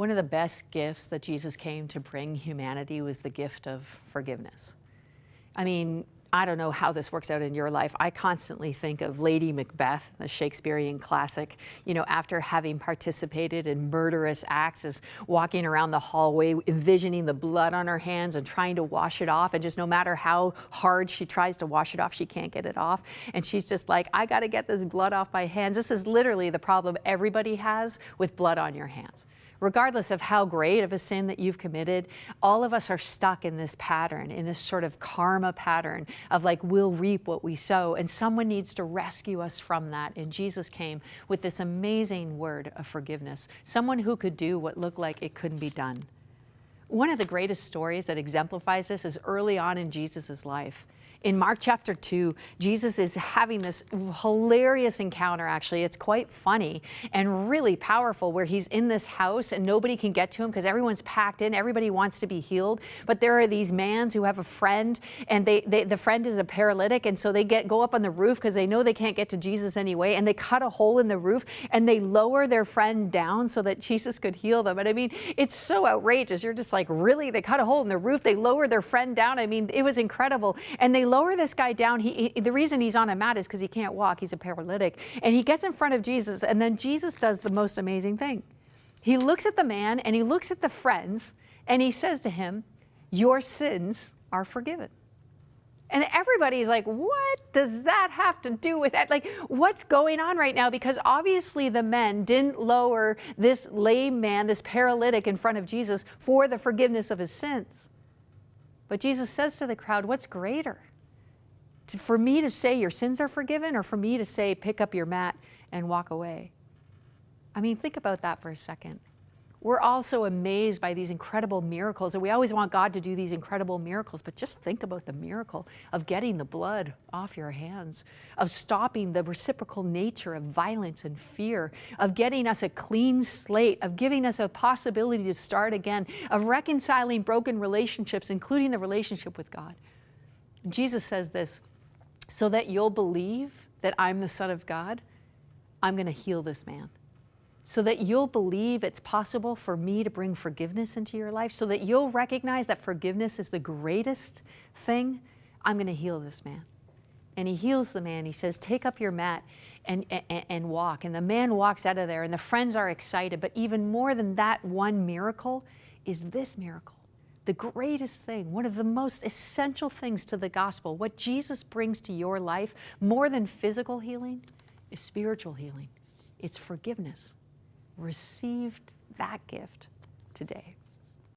One of the best gifts that Jesus came to bring humanity was the gift of forgiveness. I mean, I don't know how this works out in your life. I constantly think of Lady Macbeth, the Shakespearean classic, after having participated in murderous acts, is walking around the hallway, envisioning the blood on her hands and trying to wash it off. And just no matter how hard she tries to wash it off, she can't get it off. And she's just like, I got to get this blood off my hands. This is literally the problem everybody has with blood on your hands. Regardless of how great of a sin that you've committed, all of us are stuck in this pattern, in this sort of karma pattern of like, we'll reap what we sow. And someone needs to rescue us from that. And Jesus came with this amazing word of forgiveness. Someone who could do what looked like it couldn't be done. One of the greatest stories that exemplifies this is early on in Jesus' life. In Mark chapter 2, Jesus is having this hilarious encounter, actually. It's quite funny and really powerful, where he's in this house and nobody can get to him because everyone's packed in. Everybody wants to be healed. But there are these mans who have a friend, and the friend is a paralytic, and so they go up on the roof because they know they can't get to Jesus anyway, and they cut a hole in the roof and they lower their friend down so that Jesus could heal them. And I mean, it's so outrageous. You're just like, really? They cut a hole in the roof, they lower their friend down. I mean, it was incredible. And they lower this guy down. The reason he's on a mat is because he can't walk. He's a paralytic. And he gets in front of Jesus, and then Jesus does the most amazing thing. He looks at the man and he looks at the friends and he says to him, your sins are forgiven. And everybody's like, what does that have to do with that? Like, what's going on right now? Because obviously the men didn't lower this lame man, this paralytic, in front of Jesus for the forgiveness of his sins. But Jesus says to the crowd, what's greater? For me to say your sins are forgiven, or for me to say pick up your mat and walk away? I mean, think about that for a second. We're also amazed by these incredible miracles, and we always want God to do these incredible miracles, but just think about the miracle of getting the blood off your hands, of stopping the reciprocal nature of violence and fear, of getting us a clean slate, of giving us a possibility to start again, of reconciling broken relationships, including the relationship with God. And Jesus says this, so that you'll believe that I'm the Son of God, I'm going to heal this man. So that you'll believe it's possible for me to bring forgiveness into your life, so that you'll recognize that forgiveness is the greatest thing, I'm going to heal this man. And he heals the man. He says, take up your mat and walk. And the man walks out of there, and the friends are excited. But even more than that one miracle is this miracle. The greatest thing, one of the most essential things to the gospel, what Jesus brings to your life, more than physical healing, is spiritual healing. It's forgiveness. Receive that gift today.